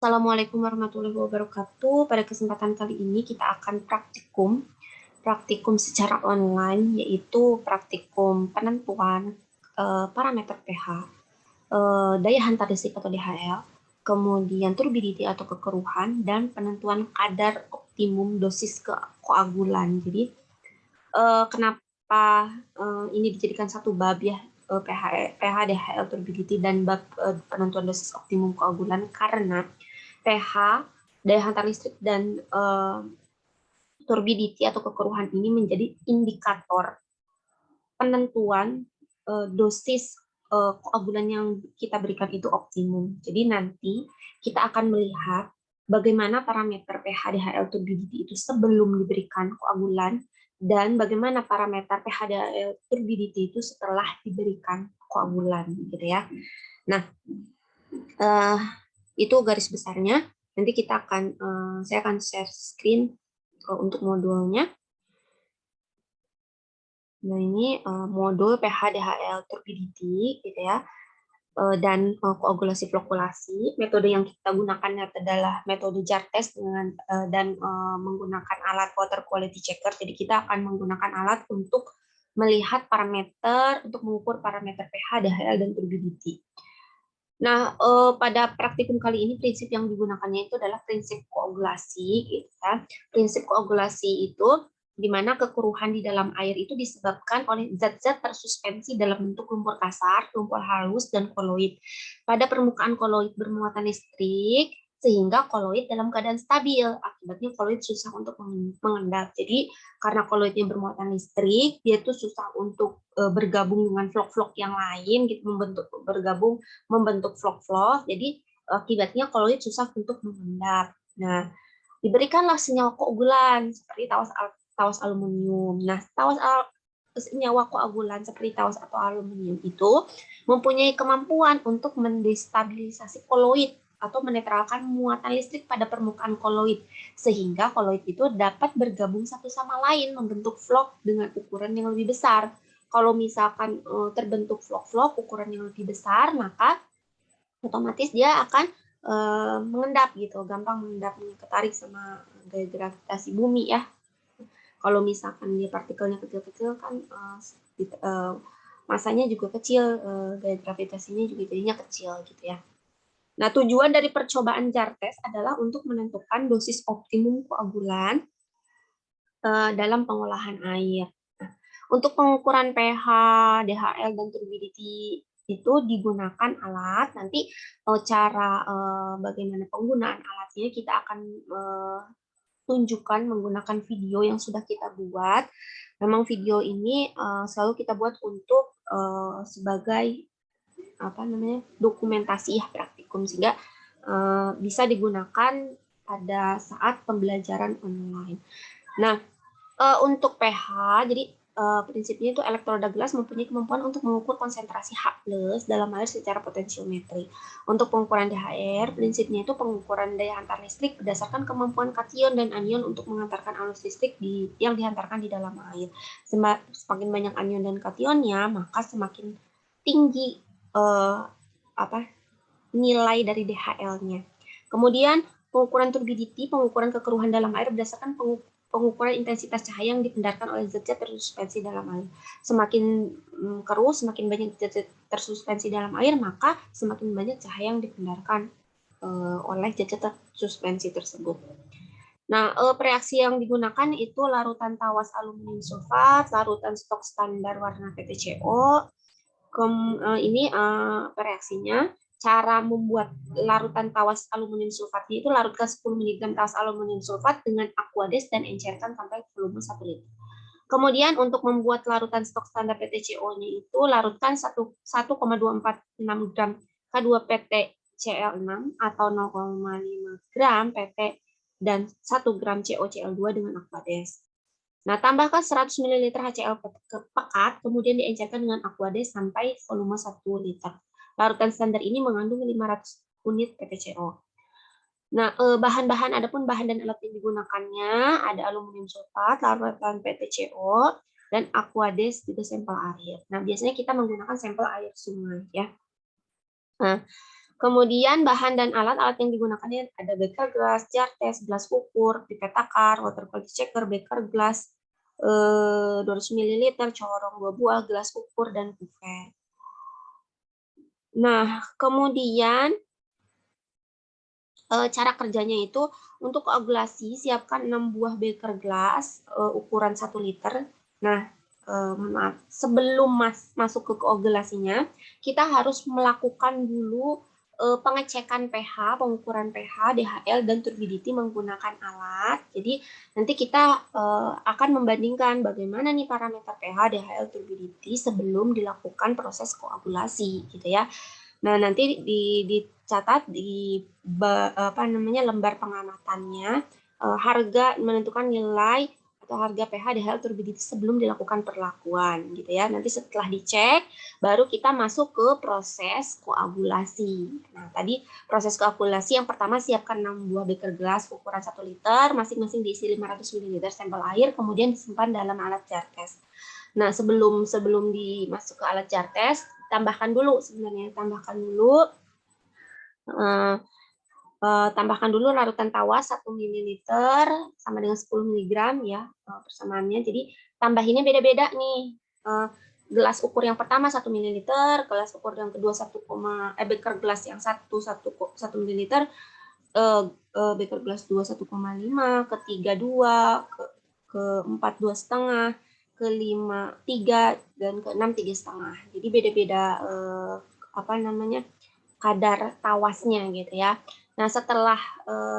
Assalamualaikum warahmatullahi wabarakatuh. Pada kesempatan kali ini kita akan praktikum secara online, yaitu praktikum penentuan parameter pH, daya hantar listrik atau DHL, kemudian turbidity atau kekeruhan, dan penentuan kadar optimum dosis koagulan. Jadi kenapa ini dijadikan satu bab ya, pH, DHL, turbidity, dan bab penentuan dosis optimum koagulan, karena pH, daya hantar listrik, dan turbidity atau kekeruhan ini menjadi indikator penentuan dosis koagulan yang kita berikan itu optimum. Jadi nanti kita akan melihat bagaimana parameter pH, DHL, turbidity itu sebelum diberikan koagulan, dan bagaimana parameter pH, DHL, turbidity itu setelah diberikan koagulan, gitu ya. Nah, itu garis besarnya. Nanti saya akan share screen untuk modulnya. Nah, ini modul pH, DHL, turbidity, gitu ya, dan koagulasi flokulasi. Metode yang kita gunakan adalah metode jar test dan menggunakan alat water quality checker. Jadi kita akan menggunakan alat untuk melihat parameter, untuk mengukur parameter pH, DHL, dan turbidity. Nah, pada praktikum kali ini prinsip yang digunakannya itu adalah prinsip koagulasi, gitu ya. Prinsip koagulasi itu di mana kekeruhan di dalam air itu disebabkan oleh zat-zat tersuspensi dalam bentuk lumpur kasar, lumpur halus, dan koloid. Pada permukaan koloid bermuatan listrik, sehingga koloid dalam keadaan stabil. Akibatnya koloid susah untuk mengendap. Jadi karena koloidnya bermuatan listrik, dia tuh susah untuk bergabung dengan vlog-vlog yang lain, gitu, membentuk vlog-vlog. Jadi akibatnya koloid susah untuk mengendap. Nah, diberikanlah senyawa koagulan seperti tawas aluminium. Nah, senyawa koagulan seperti tawas atau aluminium itu mempunyai kemampuan untuk mendestabilisasi koloid atau menetralkan muatan listrik pada permukaan koloid, sehingga koloid itu dapat bergabung satu sama lain membentuk vlog dengan ukuran yang lebih besar. Kalau misalkan terbentuk vlog-vlog ukuran yang lebih besar, maka otomatis dia akan mengendap gitu, gampang mengendapnya, ketarik sama gaya gravitasi bumi ya. Kalau misalkan dia partikelnya kecil-kecil kan masanya juga kecil, gaya gravitasinya juga jadinya kecil gitu ya. Nah, tujuan dari percobaan jar test adalah untuk menentukan dosis optimum koagulan dalam pengolahan air. Nah, untuk pengukuran pH, DHL, dan turbidity itu digunakan alat. Nanti cara bagaimana penggunaan alatnya kita akan tunjukkan menggunakan video yang sudah kita buat. Memang video ini selalu kita buat untuk sebagai dokumentasi ya, praktikum, sehingga bisa digunakan pada saat pembelajaran online. Nah, untuk pH, jadi prinsipnya itu elektroda gelas mempunyai kemampuan untuk mengukur konsentrasi H+ dalam air secara potensiometri. Untuk pengukuran DHR, prinsipnya itu pengukuran daya hantar listrik berdasarkan kemampuan kation dan anion untuk mengantarkan arus listrik yang dihantarkan di dalam air. Semakin banyak anion dan kationnya, maka semakin tinggi nilai dari DHL-nya. Kemudian pengukuran turbidity, pengukuran kekeruhan dalam air berdasarkan pengukuran intensitas cahaya yang dipindarkan oleh zat-zat tersuspensi dalam air. Semakin keruh, semakin banyak zat-zat tersuspensi dalam air, maka semakin banyak cahaya yang dipindarkan oleh zat-zat tersuspensi tersebut. Nah, reaksi yang digunakan itu larutan tawas aluminium sulfat, larutan stok standar warna PTCO. Ini reaksinya. Cara membuat larutan tawas aluminium sulfatnya itu larutkan 10 mg tawas aluminium sulfat dengan aquades dan encerkan sampai volume 1 liter. Kemudian untuk membuat larutan stok standar PTCO-nya itu larutkan 1,246 gram K2PtCl6 atau 0,5 gram PT dan 1 gram CoCl2 dengan aquades. Nah, tambahkan 100 ml HCl pekat, kemudian diencerkan dengan aquades sampai volume 1 liter. Larutan standar ini mengandung 500 unit PTCO. Nah, adapun bahan dan alat yang digunakannya ada aluminium sulfat, larutan PTCO, dan aquades juga sampel air. Nah, biasanya kita menggunakan sampel air sungai ya. Nah, Kemudian bahan dan alat yang digunakannya ada beker glass, jar test, gelas ukur, pipet takar, water quality checker, beker glass 200 ml, corong 2 buah, gelas ukur, dan kuvet. Nah, kemudian cara kerjanya itu untuk koagulasi siapkan 6 buah beker gelas ukuran 1 liter. Nah, maaf, sebelum masuk ke koagulasinya, kita harus melakukan dulu pengecekan pH, pengukuran pH, DHL, dan turbidity menggunakan alat. Jadi nanti kita akan membandingkan bagaimana nih parameter pH, DHL, turbidity sebelum dilakukan proses koagulasi, gitu ya. Nah, nanti dicatat di lembar pengamatannya harga menentukan nilai atau harga pH DHL turbidity sebelum dilakukan perlakuan gitu ya. Nanti setelah dicek baru kita masuk ke proses koagulasi. Nah, tadi proses koagulasi yang pertama siapkan 6 buah beker gelas ukuran 1 liter, masing-masing diisi 500 ml sampel air, kemudian disimpan dalam alat jar test. Nah, sebelum dimasuk ke alat jar test, tambahkan dulu tambahkan dulu larutan tawas 1 ml sama dengan 10 mg ya persamaannya. Jadi tambahinnya beda-beda nih. Gelas ukur yang pertama 1 ml, gelas ukur yang kedua beker gelas yang 1 ml, beker gelas 2 1,5, ketiga 2, keempat 2,5, kelima 3, dan keenam 3,5. Jadi beda-beda kadar tawasnya gitu ya. Nah, setelah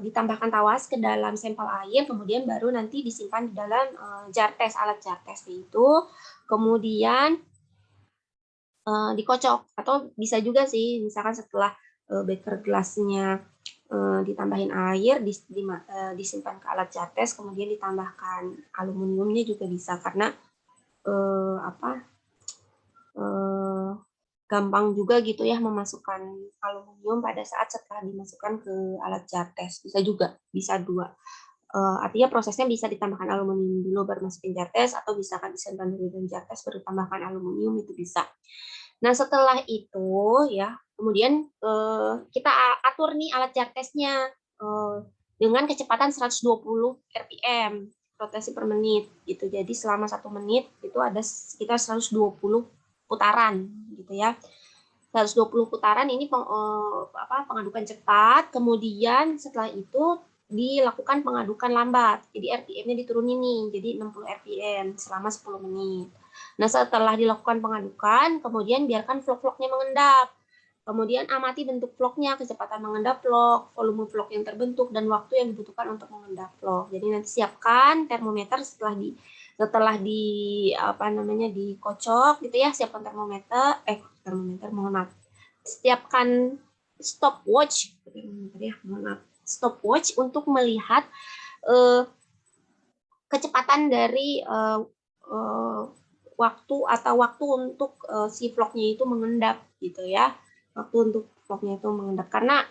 ditambahkan tawas ke dalam sampel air, kemudian baru nanti disimpan di dalam jar test, alat jar test itu. Kemudian dikocok, atau bisa juga sih misalkan setelah beker gelasnya ditambahin air, disimpan ke alat jar test, kemudian ditambahkan aluminiumnya juga bisa, karena gampang juga gitu ya memasukkan aluminium pada saat setelah dimasukkan ke alat jar test. Bisa juga, bisa dua. Artinya prosesnya bisa ditambahkan aluminium dulu baru masukin jar test, atau misalkan disimpan dulu dalam jar test baru tambahkan aluminium, itu bisa. Nah, setelah itu ya, kemudian kita atur nih alat jar testnya dengan kecepatan 120 rpm, rotasi per menit gitu. Jadi selama 1 menit itu ada sekitar 120 putaran gitu ya. 120 putaran ini pengadukan cepat, kemudian setelah itu dilakukan pengadukan lambat. Jadi RPM-nya diturunin nih, jadi 60 RPM selama 10 menit. Nah, setelah dilakukan pengadukan, kemudian biarkan vlog-vlognya mengendap. Kemudian amati bentuk vlognya, kecepatan mengendap vlog, volume vlog yang terbentuk, dan waktu yang dibutuhkan untuk mengendap vlog. Jadi nanti siapkan termometer setelah dikocok gitu ya, siapkan termometer mohon maaf. Siapkan stopwatch stopwatch untuk melihat kecepatan dari waktu untuk si vlognya itu mengendap gitu ya. Waktu untuk vlognya itu mengendap, karena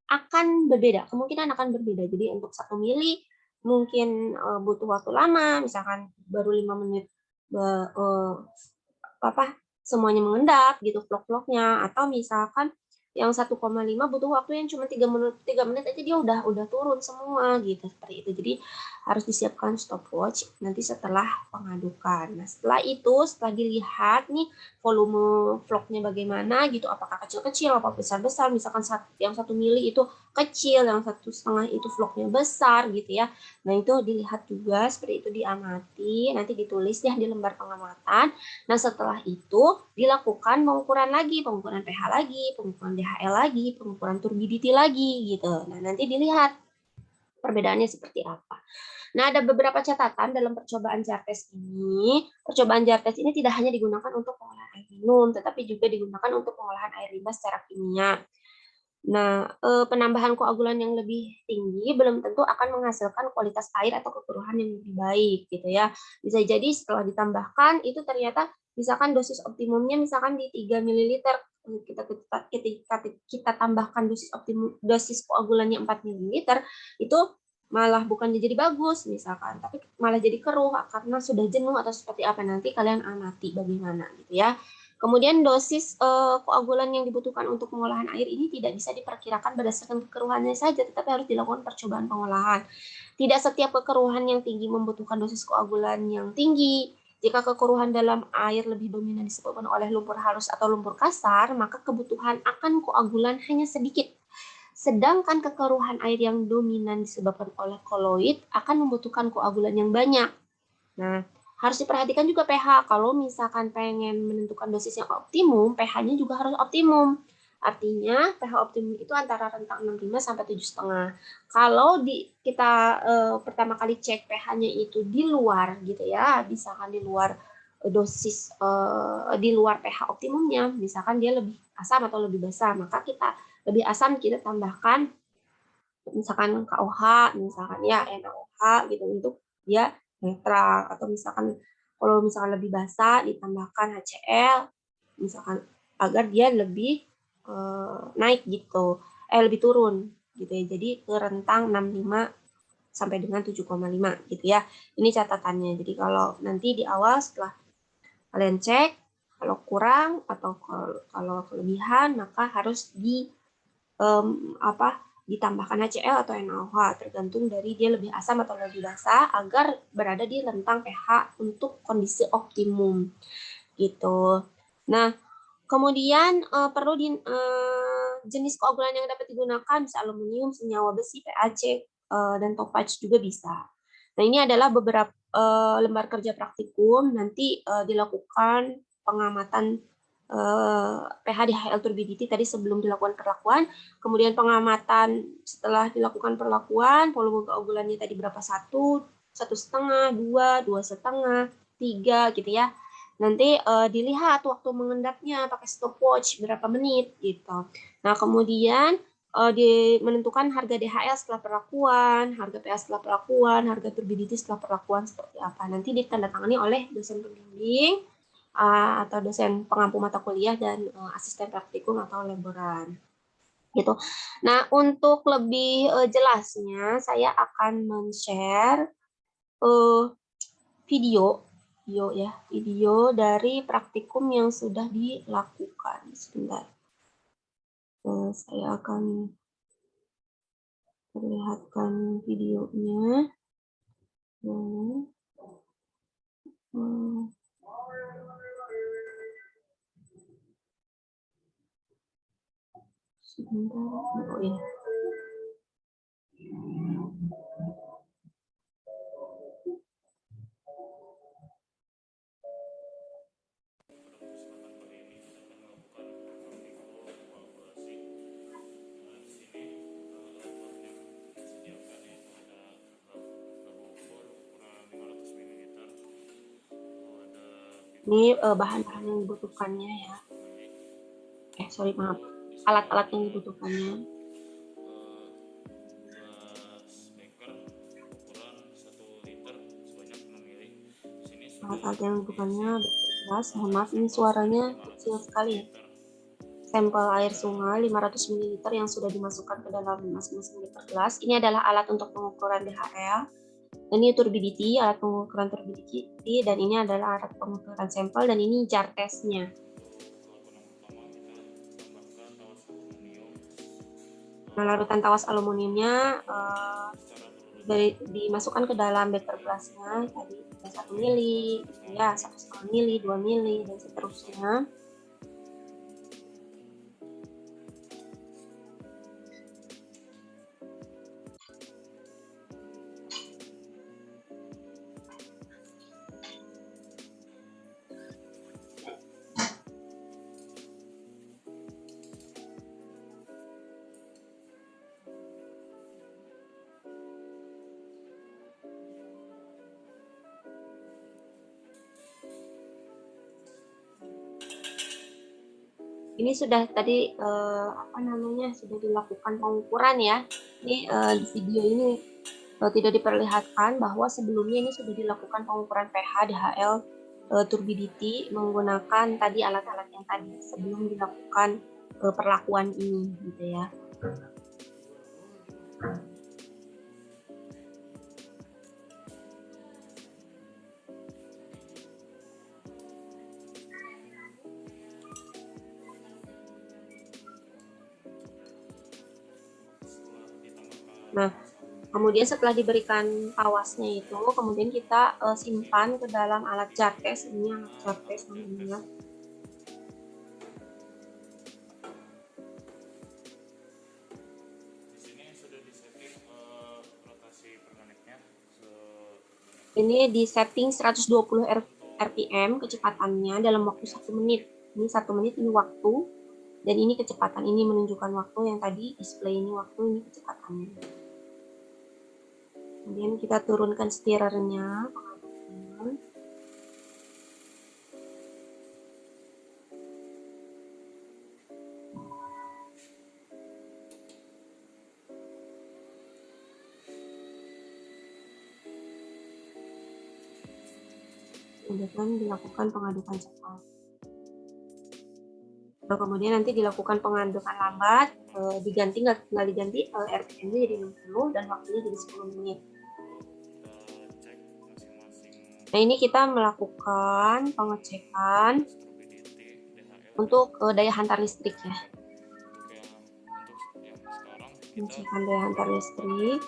akan berbeda, kemungkinan akan berbeda. Jadi untuk 1 mili mungkin butuh waktu lama, misalkan baru 5 menit semuanya mengendap gitu vlog-vlognya, atau misalkan yang 1,5 butuh waktu yang cuma 3 menit aja dia udah turun semua gitu, seperti itu. Jadi harus disiapkan stopwatch nanti setelah pengadukan. Nah, setelah dilihat nih volume vlognya bagaimana gitu, apakah kecil-kecil apa besar-besar, misalkan yang 1 mili itu kecil, yang 1,5 itu vlognya besar gitu ya. Nah, itu dilihat juga, seperti itu diamati, nanti ditulis ya di lembar pengamatan. Nah, setelah itu dilakukan pengukuran pH lagi, pengukuran DHL lagi, pengukuran turbidity lagi gitu. Nah, nanti dilihat perbedaannya seperti apa. Nah, ada beberapa catatan dalam percobaan jar test ini. Percobaan jar test ini tidak hanya digunakan untuk pengolahan air minum, tetapi juga digunakan untuk pengolahan air limbah secara kimia. Nah, penambahan koagulan yang lebih tinggi belum tentu akan menghasilkan kualitas air atau kekeruhan yang lebih baik gitu ya. Bisa jadi setelah ditambahkan itu ternyata misalkan dosis optimumnya misalkan di 3 ml, ketika kita tambahkan dosis koagulannya 4 ml, itu malah bukan jadi bagus misalkan, tapi malah jadi keruh karena sudah jenuh atau seperti apa, nanti kalian amati bagaimana gitu ya. Kemudian dosis koagulan yang dibutuhkan untuk pengolahan air ini tidak bisa diperkirakan berdasarkan kekeruhannya saja, tetapi harus dilakukan percobaan pengolahan. Tidak setiap kekeruhan yang tinggi membutuhkan dosis koagulan yang tinggi. Jika kekeruhan dalam air lebih dominan disebabkan oleh lumpur halus atau lumpur kasar, maka kebutuhan akan koagulan hanya sedikit. Sedangkan kekeruhan air yang dominan disebabkan oleh koloid akan membutuhkan koagulan yang banyak. Nah, harus diperhatikan juga pH. Kalau misalkan pengen menentukan dosis yang optimum, pH-nya juga harus optimum. Artinya pH optimum itu antara rentang 65 sampai 7,5. Kalau kita pertama kali cek pH-nya itu di luar gitu ya, misalkan di luar dosis di luar pH optimumnya, misalkan dia lebih asam atau lebih basa, maka kita lebih asam kita tambahkan misalkan KOH, misalkan ya NaOH gitu untuk dia netral, atau misalkan kalau misalkan lebih basah ditambahkan HCl misalkan agar dia lebih naik gitu, lebih turun gitu ya. Jadi ke rentang 65 sampai dengan 7,5 gitu ya. Ini catatannya. Jadi kalau nanti di awal setelah kalian cek kalau kurang atau kalau kelebihan maka harus ditambahkan HCl atau NaOH tergantung dari dia lebih asam atau lebih basa agar berada di rentang pH untuk kondisi optimum gitu. Nah, kemudian perlu jenis koagulan yang dapat digunakan bisa aluminium, senyawa besi, PAC dan topaz juga bisa. Nah, ini adalah beberapa lembar kerja praktikum nanti dilakukan pengamatan pH di HL turbidity tadi sebelum dilakukan perlakuan, kemudian pengamatan setelah dilakukan perlakuan, volume koagulannya tadi berapa, 1,5, 2,5, 3 gitu ya. Nanti dilihat waktu mengendapnya pakai stopwatch berapa menit gitu. Nah, kemudian menentukan harga DHL setelah perlakuan, harga pH setelah perlakuan, harga turbidity setelah perlakuan seperti apa. Nanti ditandatangani oleh dosen pembimbing atau dosen pengampu mata kuliah dan asisten praktikum atau laboran gitu. Nah, untuk lebih jelasnya saya akan men-share video dari praktikum yang sudah dilakukan. Sebentar. Saya akan perlihatkan videonya. Sebentar. Oh ya. Ini bahan-bahan yang dibutuhkannya ya. Maaf. Alat-alat yang dibutuhkannya. Alat-alat yang dibutuhkannya jelas. Mohon maaf ini suaranya kecil sekali ya. Sampel air sungai 500 ml yang sudah dimasukkan ke dalam masing-masing liter gelas. Ini adalah alat untuk pengukuran DHL. Ini turbidity, alat pengukuran turbidity, dan ini adalah alat pengukuran sampel, dan ini jar testnya. Nah, larutan tawas aluminiumnya dimasukkan ke dalam beker gelasnya, tadi 1 mili, ya 1,5 mili, 2 mili, dan seterusnya. Ini sudah tadi sudah dilakukan pengukuran ya. Ini di video ini tidak diperlihatkan bahwa sebelumnya ini sudah dilakukan pengukuran pH DHL turbidity menggunakan tadi alat-alat yang tadi sebelum dilakukan perlakuan ini gitu ya. Nah, kemudian setelah diberikan pawasnya itu, kemudian kita simpan ke dalam alat jar test. Ini alat jar test namanya. Ini di setting 120 RPM kecepatannya dalam waktu 1 menit. Ini 1 menit ini waktu, dan ini kecepatan. Ini menunjukkan waktu, yang tadi display ini waktu, ini kecepatannya. Kemudian kita turunkan stirrernya. Kemudian dilakukan pengadukan cepat. Kemudian nanti dilakukan pengadukan lambat, nggak diganti RPM-nya jadi 60 dan waktunya jadi 10 menit. Nah, ini kita melakukan pengecekan untuk daya hantar listrik ya. Pengecekan daya hantar listrik.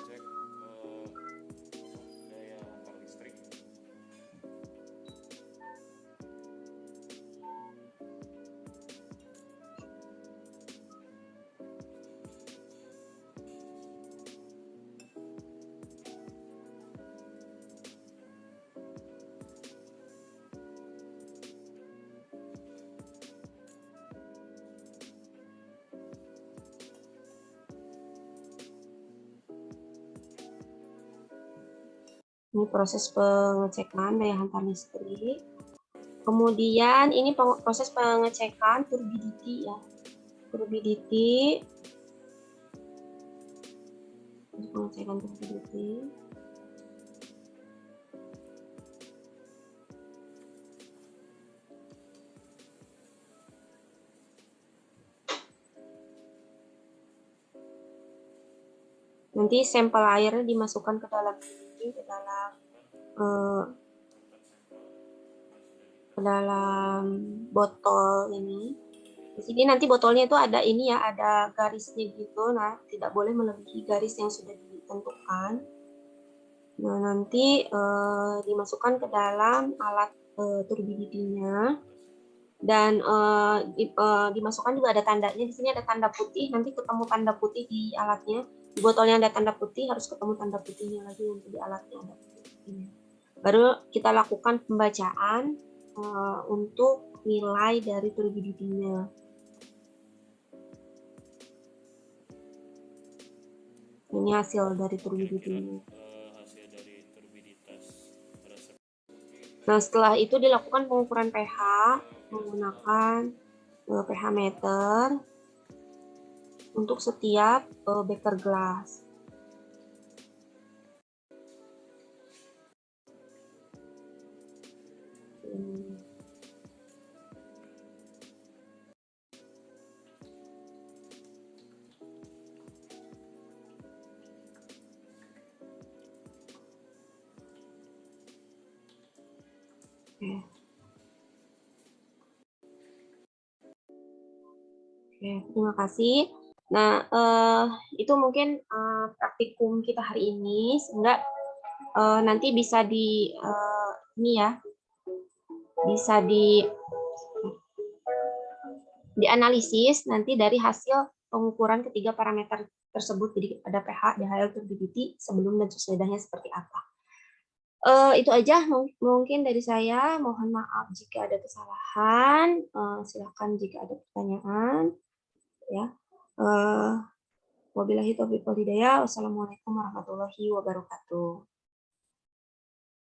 Ini proses pengecekan daya hantar listrik. Kemudian ini proses pengecekan turbidity ya. Turbidity. Pengecekan turbidity. Nanti sampel airnya dimasukkan ke dalam botol ini. Di sini nanti botolnya itu ada ini ya, ada garisnya gitu. Nah, tidak boleh melebihi garis yang sudah ditentukan. Nah, nanti dimasukkan ke dalam alat turbidity-nya, dan dimasukkan juga ada tandanya. Di sini ada tanda putih, nanti ketemu tanda putih di alatnya. Di botolnya ada tanda putih, harus ketemu tanda putihnya lagi nanti di alatnya ada putihnya. Baru kita lakukan pembacaan untuk nilai dari turbidity-nya. Ini hasil dari turbidity-nya. Nah, setelah itu dilakukan pengukuran pH menggunakan pH meter untuk setiap beker gelas. Oke, terima kasih. Nah, itu mungkin praktikum kita hari ini, sehingga nanti bisa ini ya, bisa dianalisis nanti dari hasil pengukuran ketiga parameter tersebut. Jadi ada pH, DHL, turbidity sebelum dan sesudahnya seperti apa. Itu aja mungkin dari saya. Mohon maaf jika ada kesalahan. Silakan jika ada pertanyaan. Ya. Wabillahi taufiq wal hidayah. Wassalamualaikum warahmatullahi wabarakatuh.